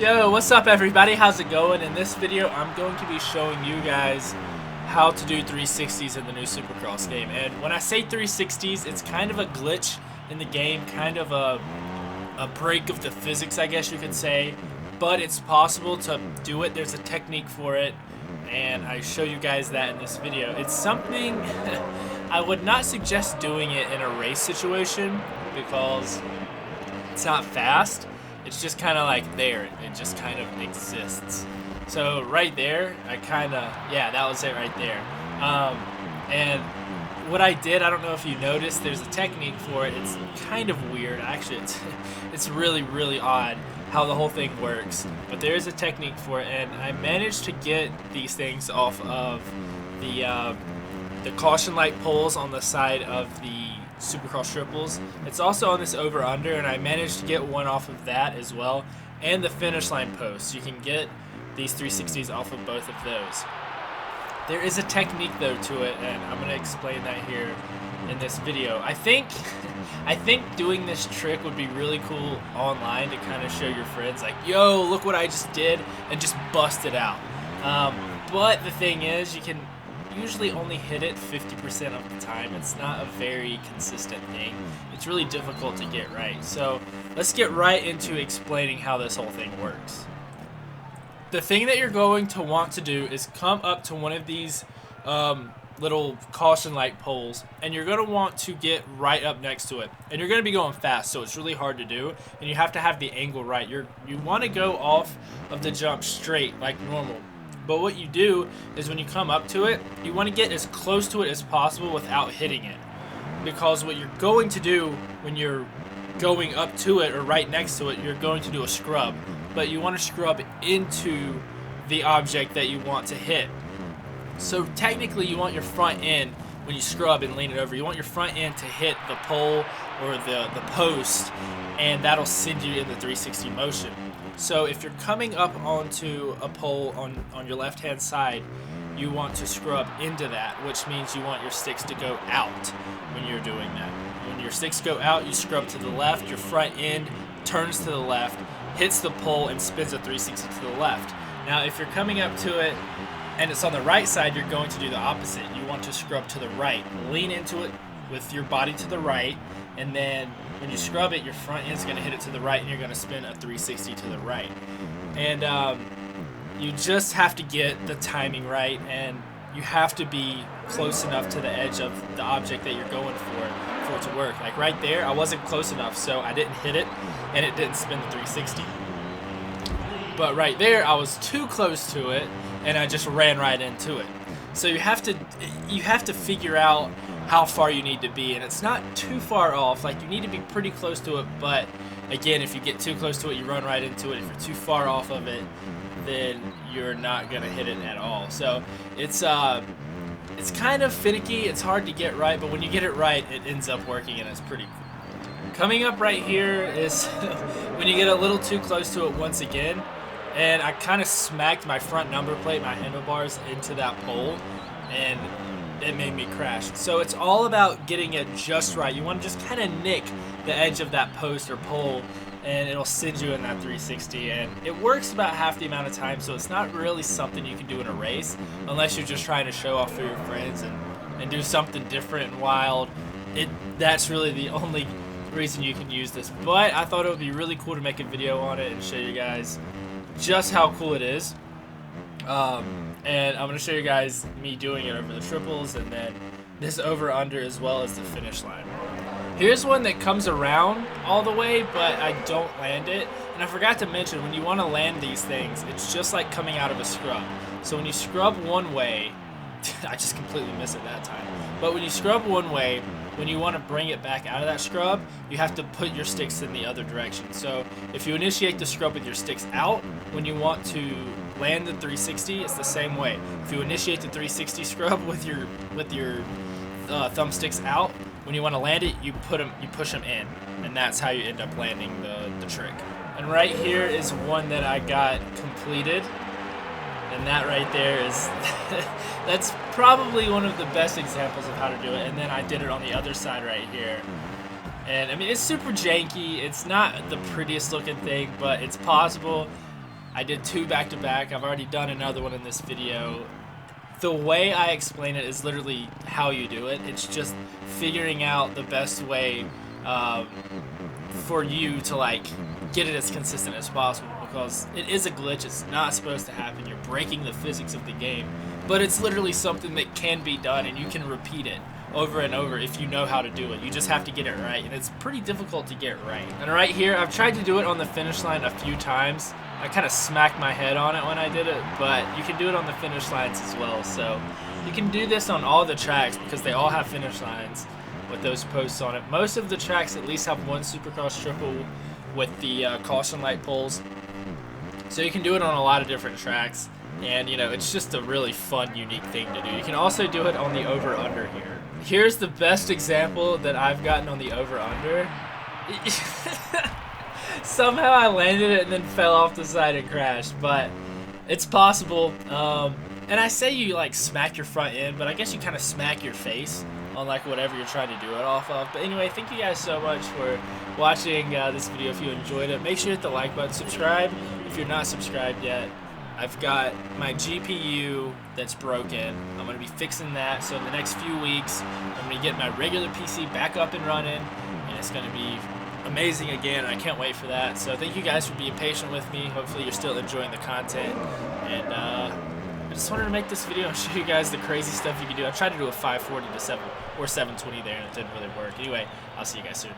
Yo, what's up everybody? How's it going? In this video, I'm going to be showing you guys how to do 360s in the new Supercross game. And when I say 360s, it's kind of a glitch in the game, kind of a break of the physics, I guess you could say. But it's possible to do it. There's a technique for it, and I show you guys that in this video. It's something I would not suggest doing it in a race situation because it's not fast. It's just kind of like there. It just kind of exists. So right there, that was it right there. And what I did, I don't know if you noticed, there's a technique for it. It's kind of weird. Actually, it's really, really odd how the whole thing works. But there is a technique for it, and I managed to get these things off of the caution light poles on the side of the Supercross triples. It's also on this over-under, and I managed to get one off of that as well, and the finish line posts. You can get these 360s off of both of those. There is a technique though to it, and I'm going to explain that here in this video. I think doing this trick would be really cool online to kind of show your friends, like, yo, look what I just did, and just bust it out. But the thing is, you can usually only hit it 50% of the time. It's not a very consistent thing. It's really difficult to get right. So let's get right into explaining how this whole thing works. The thing that you're going to want to do is come up to one of these little caution light poles, and you're going to want to get right up next to it. And you're going to be going fast, so it's really hard to do, and you have to have the angle right. You want to go off of the jump straight like normal. But what you do is when you come up to it, you want to get as close to it as possible without hitting it. Because what you're going to do when you're going up to it or right next to it, you're going to do a scrub. But you want to scrub into the object that you want to hit. So technically you want your front end, when you scrub and lean it over, you want your front end to hit the pole or the post, and that'll send you in the 360 motion. So if you're coming up onto a pole on your left hand side, you want to scrub into that, which means you want your sticks to go out when you're doing that. When your sticks go out, you scrub to the left, your front end turns to the left, hits the pole, and spins a 360 to the left. Now if you're coming up to it and it's on the right side, you're going to do the opposite. You want to scrub to the right, lean into it with your body to the right, and then when you scrub it, your front end's going to hit it to the right, and you're going to spin a 360 to the right. And you just have to get the timing right, and you have to be close enough to the edge of the object that you're going for it to work. Like right there, I wasn't close enough, so I didn't hit it, and it didn't spin the 360. But right there, I was too close to it, and I just ran right into it. So you have to figure out how far you need to be, and it's not too far off. Like, you need to be pretty close to it, but again, if you get too close to it, you run right into it. If you're too far off of it, then you're not gonna hit it at all. So it's kind of finicky. It's hard to get right, but when you get it right, it ends up working, and it's pretty cool. Coming up right here is when you get a little too close to it once again, and I kind of smacked my front number plate, my handlebars, into that pole, and it made me crash. So it's all about getting it just right. You want to just kind of nick the edge of that post or pole, and it'll send you in that 360. And it works about half the amount of time, so it's not really something you can do in a race unless you're just trying to show off for your friends and do something different and wild. That's really the only reason you can use this. But I thought it would be really cool to make a video on it and show you guys just how cool it is. And I'm going to show you guys me doing it over the triples, and then this over-under as well as the finish line. Here's one that comes around all the way, but I don't land it. And I forgot to mention, when you want to land these things, it's just like coming out of a scrub. So when you scrub one way, I just completely missed it that time. But when you scrub one way, when you want to bring it back out of that scrub, you have to put your sticks in the other direction. So if you initiate the scrub with your sticks out, when you want to land the 360, it's the same way. If you initiate the 360 scrub with your thumbsticks out, when you want to land it, you push them in, and that's how you end up landing the trick. And right here is one that I got completed, and that right there is that's probably one of the best examples of how to do it. And then I did it on the other side right here, And I mean, it's super janky. It's not the prettiest looking thing, but it's possible. I did 2 back-to-back. I've already done another one in this video. The way I explain it is literally how you do it. It's just figuring out the best way for you to like get it as consistent as possible, because it is a glitch. It's not supposed to happen. You're breaking the physics of the game, but it's literally something that can be done, and you can repeat it over and over if you know how to do it. You just have to get it right, and it's pretty difficult to get right. And right here, I've tried to do it on the finish line a few times. I kind of smacked my head on it when I did it, but you can do it on the finish lines as well. So you can do this on all the tracks because they all have finish lines with those posts on it. Most of the tracks at least have one Supercross triple with the caution light poles. So you can do it on a lot of different tracks, and you know, it's just a really fun, unique thing to do. You can also do it on the over-under here. Here's the best example that I've gotten on the over-under. Somehow I landed it and then fell off the side and crashed, but it's possible. And I say you like smack your front end, but I guess you kind of smack your face on like whatever you're trying to do it off of. But anyway, thank you guys so much for watching this video. If you enjoyed it, make sure to hit the like button, subscribe if you're not subscribed yet. I've got my GPU that's broken. I'm going to be fixing that, so in the next few weeks I'm going to get my regular PC back up and running, and it's going to be amazing again. I can't wait for that. So thank you guys for being patient with me. Hopefully you're still enjoying the content, and I just wanted to make this video and show you guys the crazy stuff you can do. I tried to do a 540 to 7 or 720 there, and it didn't really work. Anyway, I'll see you guys soon.